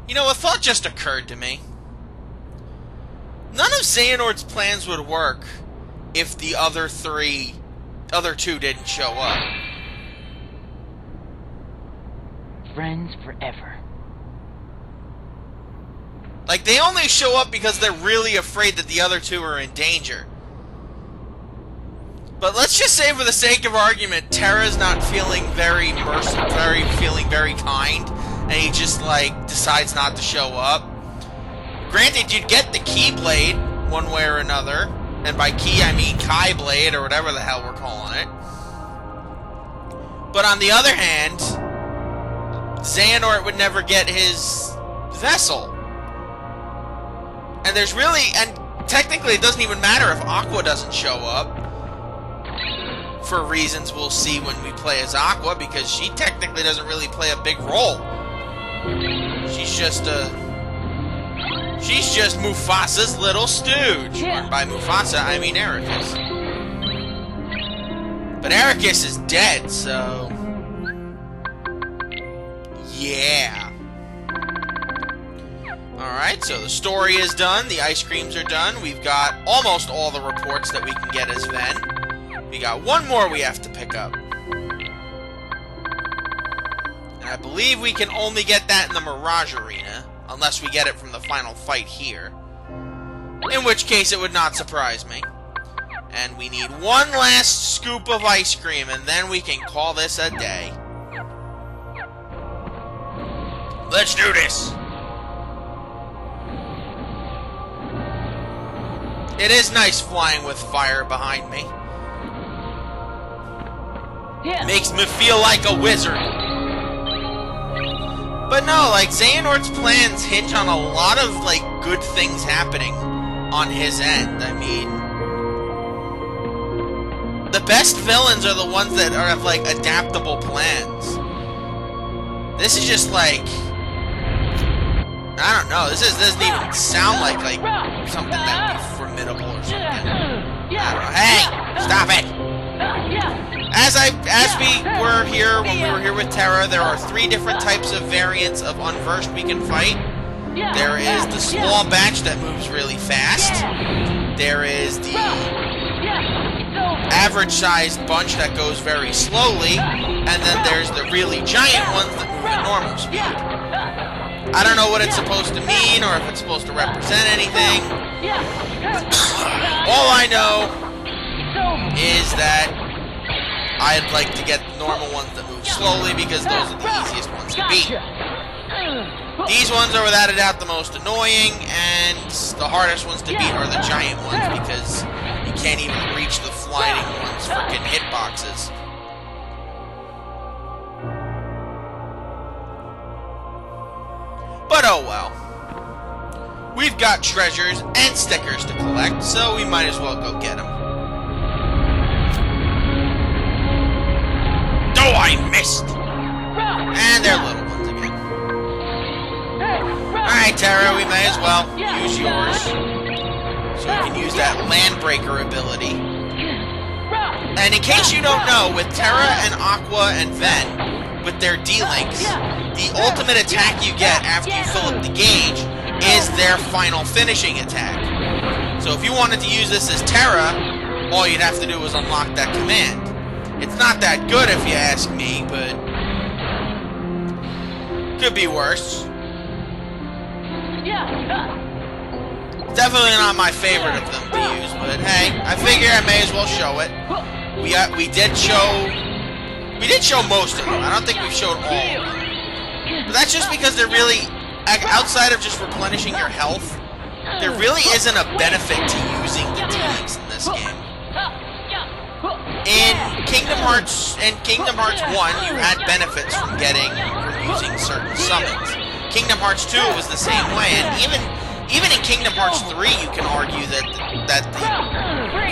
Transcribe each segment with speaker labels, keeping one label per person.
Speaker 1: You know, a thought just occurred to me. None of Xehanort's plans would work if the other two didn't show up.
Speaker 2: Friends forever.
Speaker 1: Like, they only show up because they're really afraid that the other two are in danger. But let's just say, for the sake of argument, Terra's not feeling very merciful, feeling very kind, and he just, like, decides not to show up. Granted, you'd get the Keyblade, one way or another, and by key I mean Keyblade, or whatever the hell we're calling it. But on the other hand, Xehanort would never get his vessel. And there's really, and technically it doesn't even matter if Aqua doesn't show up. For reasons we'll see when we play as Aqua, because she technically doesn't really play a big role. She's just Mufasa's little stooge. And by Mufasa, I mean Ericus. But Ericus is dead, so... yeah. Alright, so the story is done, the ice creams are done, we've got almost all the reports that we can get as Ven. We got one more we have to pick up. And I believe we can only get that in the Mirage Arena, unless we get it from the final fight here. In which case it would not surprise me. And we need one last scoop of ice cream, and then we can call this a day. Let's do this! It is nice flying with fire behind me. Makes me feel like a wizard. But no, like, Xehanort's plans hinge on a lot of, like, good things happening on his end. I mean, the best villains are the ones that have, like, adaptable plans. This is just, like, I don't know, this doesn't even sound like something that'd be formidable or something. I don't know. Hey! Stop it! As we were here, when we were here with Terra, there are 3 different types of variants of Unversed we can fight. There is the small batch that moves really fast. There is the average-sized bunch that goes very slowly. And then there's the really giant ones that move at normal speed. I don't know what it's supposed to mean, or if it's supposed to represent anything. All I know is that I'd like to get the normal ones that move slowly, because those are the easiest ones to beat. These ones are without a doubt the most annoying, and the hardest ones to beat are the giant ones, because you can't even reach the flying ones' frickin' hitboxes. But oh well. We've got treasures and stickers to collect, so we might as well go get them. Oh, I missed! And they're little ones again. Alright, Terra, we may as well use yours. So we can use that Landbreaker ability. And in case you don't know, with Terra and Aqua and Ven, with their D-Links, the ultimate attack you get after you fill up the gauge is their final finishing attack. So if you wanted to use this as Terra, all you'd have to do is unlock that command. It's not that good if you ask me, but could be worse. Definitely not my favorite of them to use, but hey, I figure I may as well show it. We did show most of them. I don't think we've showed all of them. But that's just because they're really, outside of just replenishing your health, there really isn't a benefit to using the D-Links in this game. In Kingdom Hearts 1, you had benefits from using certain summons. Kingdom Hearts 2 was the same way, and even in Kingdom Hearts 3, you can argue that the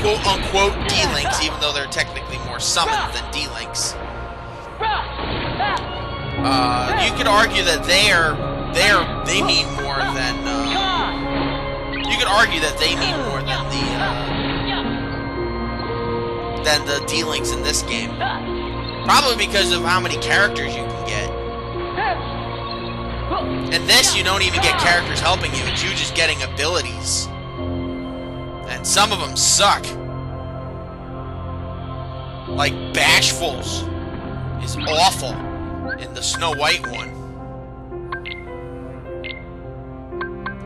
Speaker 1: quote-unquote D-Links, even though they're technically more summons than D-Links, you could argue that they mean more than you could argue that they mean more than the D-Links in this game. Probably because of how many characters you can get. In this, you don't even get characters helping you. It's you just getting abilities. And some of them suck. Like Bashful's is awful in the Snow White one.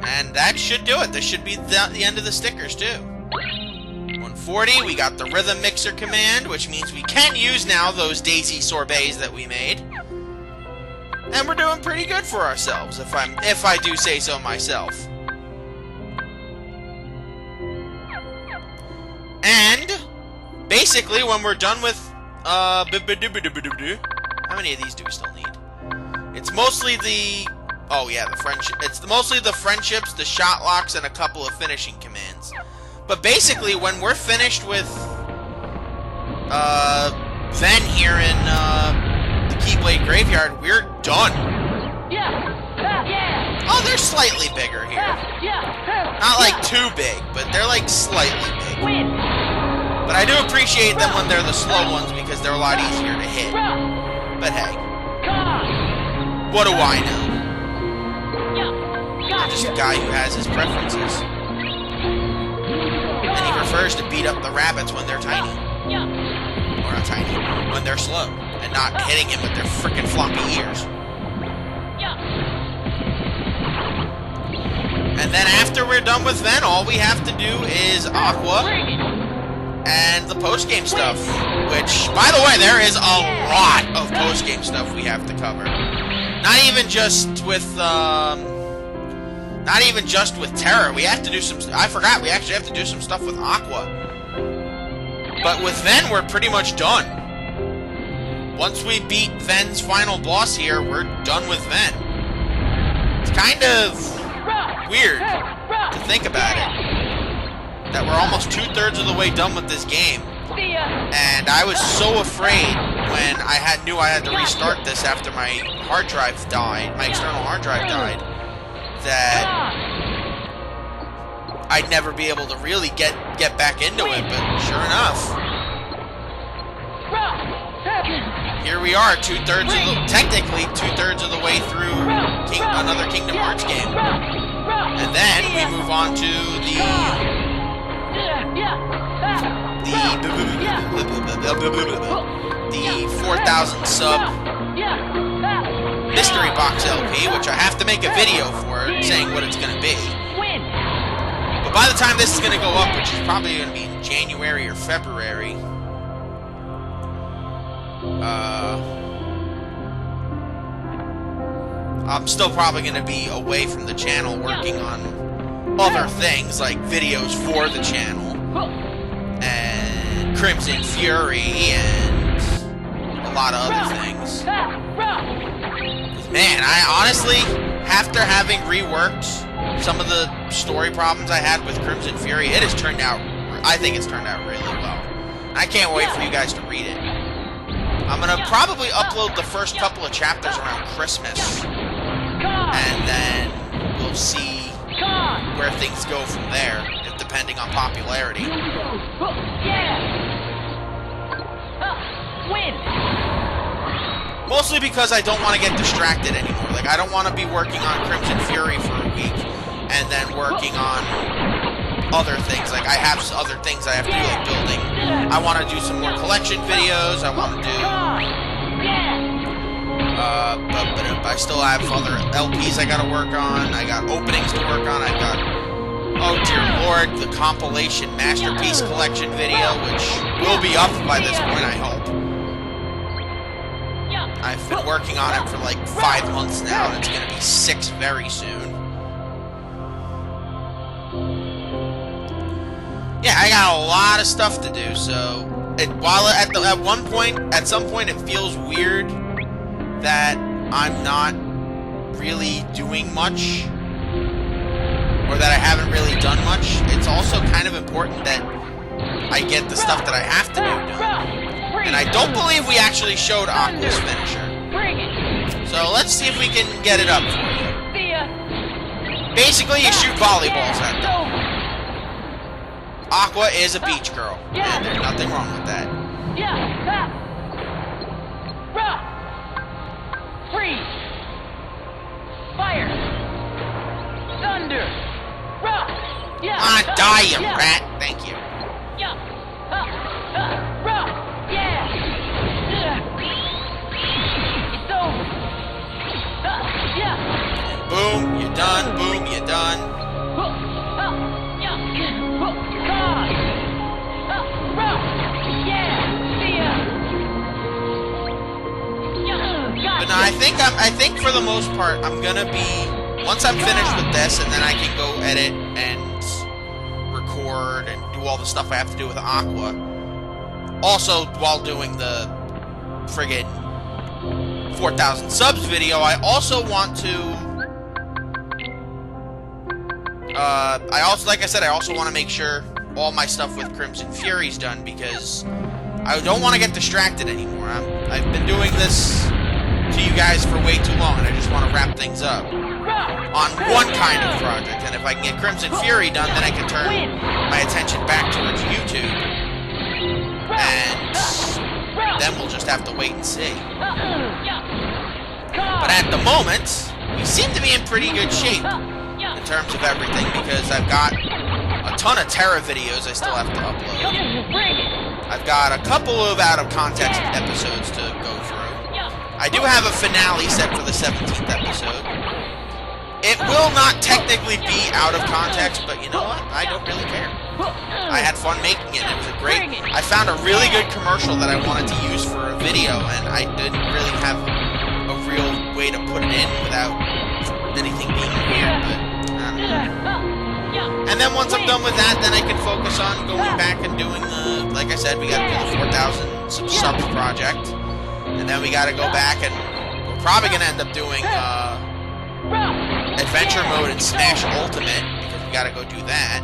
Speaker 1: And that should do it. This should be the end of the stickers, too. 140, we got the Rhythm Mixer command, which means we can use now those Daisy Sorbets that we made. And we're doing pretty good for ourselves, if I do say so myself. And basically, when we're done with how many of these do we still need? It's mostly the the friendship. It's mostly the friendships, the shot locks, and a couple of finishing commands. But basically, when we're finished with Ven here in the Keyblade Graveyard, we're done. Oh, they're slightly bigger here. Not like too big, but they're like slightly big. But I do appreciate them when they're the slow ones because they're a lot easier to hit. But hey, what do I know? I'm just a guy who has his preferences. And he prefers to beat up the rabbits when they're tiny. Or not tiny, when they're slow. And not hitting him with their frickin' floppy ears. And then after we're done with Ven, all we have to do is Aqua and the post-game stuff. Which, by the way, there is a lot of post-game stuff we have to cover. Not even just with Terra. We have to do some... I forgot, we actually have to do some stuff with Aqua. But with Ven, we're pretty much done. Once we beat Ven's final boss here, we're done with Ven. It's kind of weird to think about it. That we're almost 2/3 of the way done with this game. And I was so afraid when I knew I had to restart this after my hard drive died, my external hard drive died, that I'd never be able to really get back into it, but sure enough. Here we are, technically 2/3 of the way through another Kingdom Hearts game. And then we move on to the 4,000 sub mystery box LP, which I have to make a video for saying what it's going to be. But by the time this is going to go up, which is probably going to be in January or February, I'm still probably going to be away from the channel working on other things like videos for the channel and Crimson Fury and a lot of other things. Man, I honestly, after having reworked some of the story problems I had with Crimson Fury, it has turned out, I think it's turned out really well. I can't wait for you guys to read it. I'm going to probably upload the first couple of chapters around Christmas. And then we'll see where things go from there, depending on popularity. Mostly because I don't want to get distracted anymore. Like, I don't want to be working on Crimson Fury for a week and then working on other things. Like, I have other things I have to do, like building. I want to do some more collection videos. I want to do... I still have other LPs I gotta work on. I got openings to work on. I got, oh dear lord, the compilation Masterpiece Collection video, which will be up by this point, I hope. I've been working on it for like 5 months now, and it's gonna be 6 very soon. Yeah, I got a lot of stuff to do, so while at some point it feels weird that I'm not really doing much, or that I haven't really done much, it's also kind of important that I get the stuff that I have to do done. And I don't believe we actually showed Aqua's finisher. So let's see if we can get it up for you. Basically, you shoot volleyballs at them. Aqua is a beach girl, and there's nothing wrong with that.
Speaker 3: Freeze! Fire!
Speaker 1: on, die, you rat. Thank you. Boom, you're done. Boom, you're done. But no, I think for the most part, I'm gonna be, once I'm finished with this, and then I can go edit and record and do all the stuff I have to do with Aqua. Also, while doing the friggin' 4,000 subs video, I also want to, like I said, I also want to make sure all my stuff with Crimson Fury's done, because I don't want to get distracted anymore. I've been doing this to you guys for way too long, and I just want to wrap things up on one kind of project. And if I can get Crimson Fury done, then I can turn my attention back towards YouTube, and then we'll just have to wait and see. But at the moment, we seem to be in pretty good shape in terms of everything, because I've got a ton of Terra videos I still have to upload. I've got a couple of out-of-context episodes to go through. I do have a finale set for the 17th episode. It will not technically be out of context, but you know what? I don't really care. I had fun making it. It was a great... I found a really good commercial that I wanted to use for a video, and I didn't really have a real way to put it in without anything being weird, but I don't know. And then once I'm done with that, then I can focus on going back and doing the... Like I said, we got to do the 4,000 subs project. And then we gotta go back, and we're probably gonna end up doing Adventure Mode and Smash Ultimate, because we gotta go do that.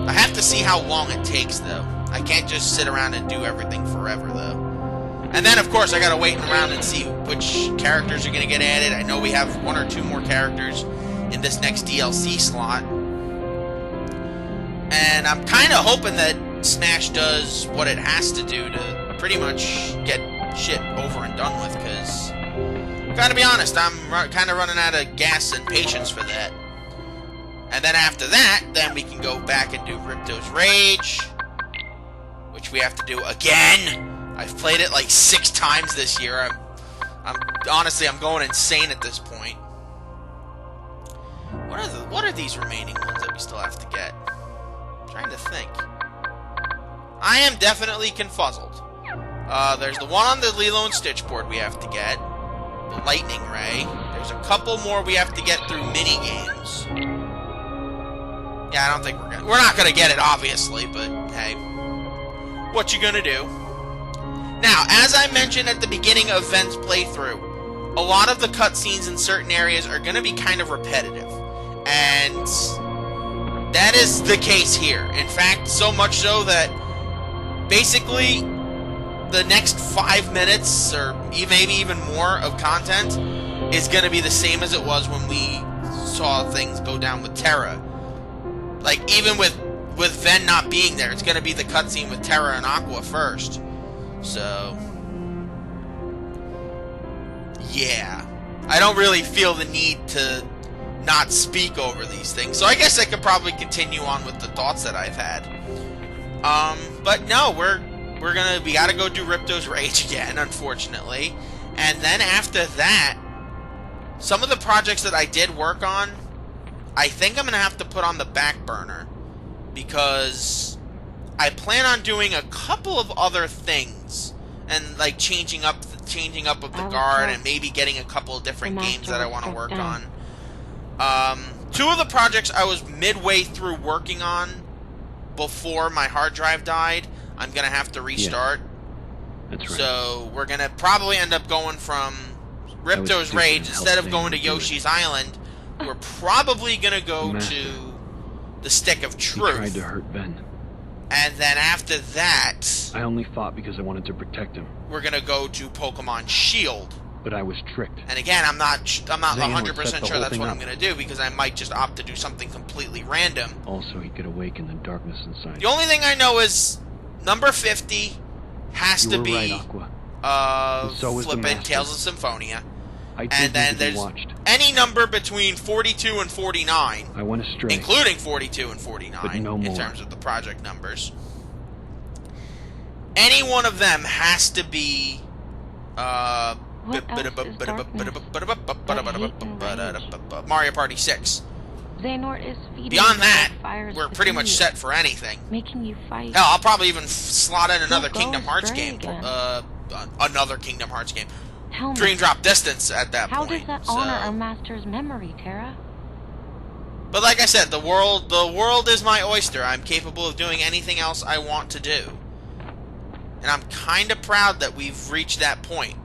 Speaker 1: I have to see how long it takes, though. I can't just sit around and do everything forever, though. And then, of course, I gotta wait around and see which characters are gonna get added. I know we have 1 or 2 more characters in this next DLC slot. And I'm kinda hoping that Smash does what it has to do to pretty much get shit over and done with, because gotta be honest, I'm kind of running out of gas and patience for that. And then after that, then we can go back and do Ripto's Rage, which we have to do again. I've played it like 6 times this year. I'm honestly, I'm going insane at this point. What are these remaining ones that we still have to get? I'm trying to think. I am definitely confuzzled. There's the one on the Lilo and Stitch board we have to get. The Lightning Ray. There's a couple more we have to get through mini-games. Yeah, I don't think we're not gonna get it, obviously, but hey. What you gonna do? Now, as I mentioned at the beginning of Ven's playthrough, a lot of the cutscenes in certain areas are gonna be kind of repetitive. And that is the case here. In fact, so much so that basically the next 5 minutes, or maybe even more, of content is going to be the same as it was when we saw things go down with Terra. Like, even with Ven not being there, it's going to be the cutscene with Terra and Aqua first. So, yeah. I don't really feel the need to not speak over these things. So I guess I could probably continue on with the thoughts that I've had. But no, we gotta go do Ripto's Rage again, unfortunately. And then after that, some of the projects that I did work on, I think I'm gonna have to put on the back burner, because I plan on doing a couple of other things, and like changing up of the guard, and maybe getting a couple of different games that I want to work on. 2 of the projects I was midway through working on before my hard drive died, I'm going to have to restart.
Speaker 3: Yeah, that's right.
Speaker 1: So we're going to probably end up going from Ripto's Rage, instead of going to Yoshi's Island, we're probably going to go to the Stick of Truth.
Speaker 3: He tried to hurt Ben.
Speaker 1: And then after that,
Speaker 3: I only fought because I wanted to protect him.
Speaker 1: We're going to go to Pokemon Shield.
Speaker 3: But I was tricked.
Speaker 1: And again, I'm not 100% sure that's what I'm going to do, because I might just opt to do something completely random.
Speaker 3: Also, he could awaken the darkness inside.
Speaker 1: The only thing I know is number 50 has to be
Speaker 3: right, Aqua. So
Speaker 1: flippin' Tales of Symphonia.
Speaker 3: I
Speaker 1: and then there's
Speaker 3: watched.
Speaker 1: any number between 42 and 49,
Speaker 3: I went astray.
Speaker 1: including 42 and 49,
Speaker 3: But no more.
Speaker 1: in terms of the project numbers, any one of them has to be
Speaker 4: What else is darkness but hate and rage?
Speaker 1: Mario Party 6.
Speaker 4: Xehanort is feeding
Speaker 1: Beyond
Speaker 4: you
Speaker 1: that,
Speaker 4: with fires
Speaker 1: we're pretty
Speaker 4: within
Speaker 1: much
Speaker 4: you,
Speaker 1: set for anything.
Speaker 4: making you fight.
Speaker 1: Hell, I'll probably even slot in another
Speaker 4: go
Speaker 1: Kingdom Hearts
Speaker 4: astray
Speaker 1: game.
Speaker 4: again.
Speaker 1: Another Kingdom Hearts game.
Speaker 4: Tell me,
Speaker 1: Dream Drop Distance at that
Speaker 4: how
Speaker 1: point.
Speaker 4: does that
Speaker 1: so.
Speaker 4: honor our master's memory, Terra?
Speaker 1: But like I said, the world is my oyster. I'm capable of doing anything else I want to do. And I'm kind of proud that we've reached that point.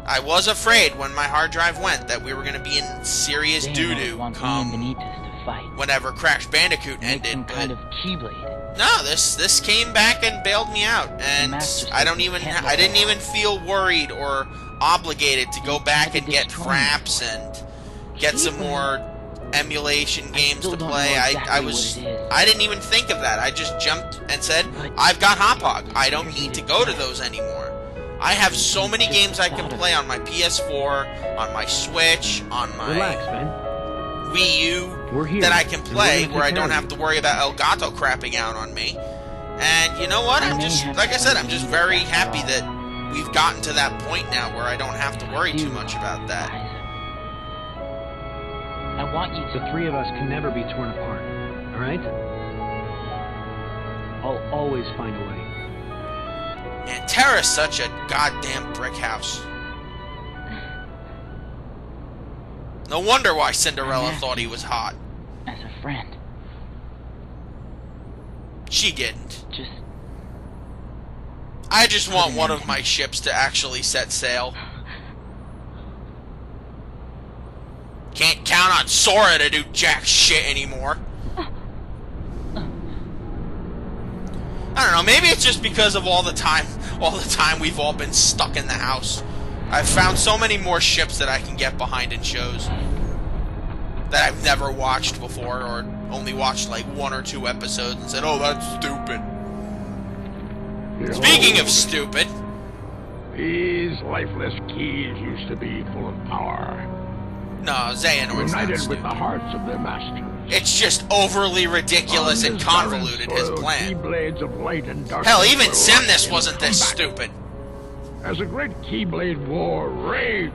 Speaker 1: I was afraid when my hard drive went that we were going to be in serious
Speaker 2: Xehanort
Speaker 1: doo-doo
Speaker 2: wants me and
Speaker 1: come
Speaker 2: Ventus to fight.
Speaker 1: whenever Crash Bandicoot
Speaker 2: Make
Speaker 1: ended.
Speaker 2: some
Speaker 1: But
Speaker 2: kind of Keyblade.
Speaker 1: no, this came back and bailed me out, and
Speaker 2: Master
Speaker 1: I
Speaker 2: Yen Sid
Speaker 1: I didn't even feel worried or obligated to go back and get
Speaker 2: Destroy
Speaker 1: fraps and get some more emulation games
Speaker 2: still
Speaker 1: to
Speaker 2: don't
Speaker 1: play.
Speaker 2: know
Speaker 1: I
Speaker 2: exactly
Speaker 1: was
Speaker 2: what it is.
Speaker 1: I didn't even think of that. I just jumped and said,
Speaker 2: But
Speaker 1: I've got Hop Hog. I don't need to go to those anymore. I have so many games I can play on my PS4, on my Switch, on my
Speaker 3: Relax, Ben.
Speaker 1: Wii U
Speaker 3: We're here.
Speaker 1: that I can
Speaker 3: and we're
Speaker 1: play
Speaker 3: gonna
Speaker 1: where I
Speaker 3: take
Speaker 1: don't
Speaker 3: care
Speaker 1: have
Speaker 3: of
Speaker 1: to worry about El Gato crapping out on me. And you know what? I'm just, like I said, I'm just very happy that we've gotten to that point now where I don't have to worry too much about that.
Speaker 2: I want you
Speaker 3: The
Speaker 2: to.
Speaker 3: three of us can never be torn apart. All right? I'll always find a way.
Speaker 1: Man, Terra's such a goddamn brick house. No wonder why Cinderella thought he was hot.
Speaker 2: As a friend.
Speaker 1: She didn't.
Speaker 2: Just.
Speaker 1: I just want one of my ships to actually set sail. Can't count on Sora to do jack shit anymore. I don't know, maybe it's just because of all the time we've all been stuck in the house. I've found so many more ships that I can get behind in shows that I've never watched before, or only watched like 1 or 2 episodes and said, oh, that's stupid. Speaking of stupid,
Speaker 5: These lifeless keys used to be full of power,
Speaker 1: no, Xehanort's not
Speaker 5: united with
Speaker 1: stupid.
Speaker 5: the hearts of their masters.
Speaker 1: It's just overly ridiculous and convoluted, his plan.
Speaker 5: Keyblades of light and darkness
Speaker 1: Hell, even
Speaker 5: were
Speaker 1: Simnus
Speaker 5: locked
Speaker 1: wasn't
Speaker 5: in
Speaker 1: this
Speaker 5: combat.
Speaker 1: stupid.
Speaker 5: As a great Keyblade war raged,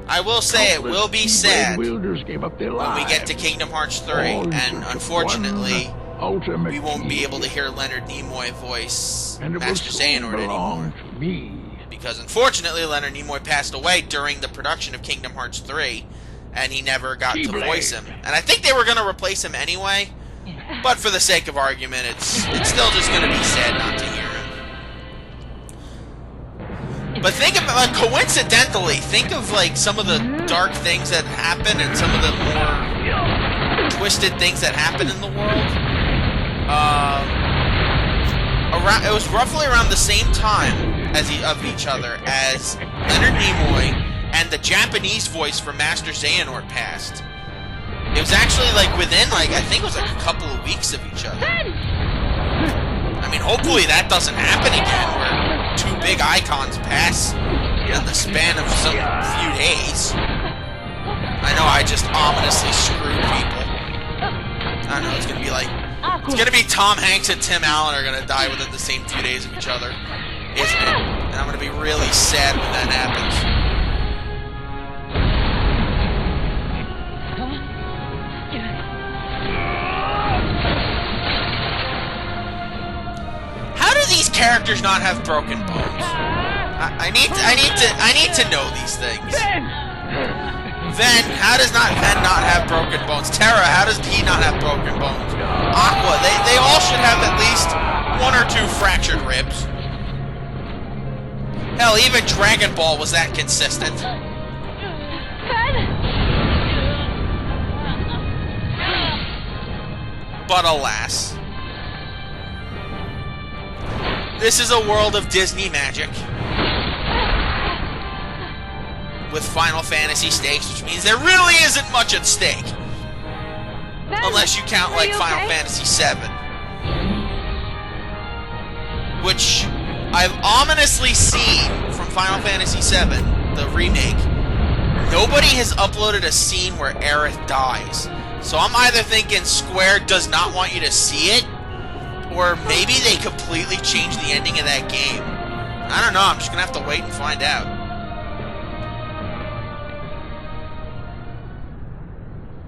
Speaker 1: I will say it
Speaker 5: countless
Speaker 1: will be
Speaker 5: Keyblade
Speaker 1: sad
Speaker 5: wielders gave up their
Speaker 1: when we get to
Speaker 5: lives,
Speaker 1: Kingdom Hearts 3,
Speaker 5: all in
Speaker 1: and
Speaker 5: search of
Speaker 1: unfortunately,
Speaker 5: one ultimate
Speaker 1: we won't be
Speaker 5: key.
Speaker 1: able to hear Leonard Nimoy voice
Speaker 5: And it
Speaker 1: Master
Speaker 5: will soon
Speaker 1: Xehanort
Speaker 5: belong
Speaker 1: anymore.
Speaker 5: to me.
Speaker 1: Because unfortunately, Leonard Nimoy passed away during the production of Kingdom Hearts 3, and he never got to
Speaker 5: Keyblade.
Speaker 1: voice him. And I think they were going to replace him anyway, but for the sake of argument, it's still just going to be sad not to hear him. But think of, like, coincidentally, think of, like, some of the dark things that happen and some of the more twisted things that happen in the world. It was roughly around the same time of each other as Leonard Nimoy and the Japanese voice for Master Xehanort passed. It was actually, like, within, like, I think it was like a couple of weeks of each other. I mean, hopefully that doesn't happen again, where 2 big icons pass in the span of some few days. I know I just ominously screwed people. I don't know, it's gonna be like, it's gonna be Tom Hanks and Tim Allen are gonna die within the same 2 days of each other, isn't it? And I'm gonna be really sad when that happens. How do these characters not have broken bones? I need to know these things. Ven, how does Ven not have broken bones? Terra, how does he not have broken bones? Aqua, they all should have at least 1 or 2 fractured ribs. Hell, even Dragon Ball was that consistent. But alas, this is a world of Disney magic with Final Fantasy stakes, which means there really isn't much at stake. Unless you count, like, Final Fantasy VII. Which I've ominously seen from Final Fantasy VII, the remake, nobody has uploaded a scene where Aerith dies. So I'm either thinking Square does not want you to see it, or maybe they completely changed the ending of that game. I don't know, I'm just gonna have to wait and find out.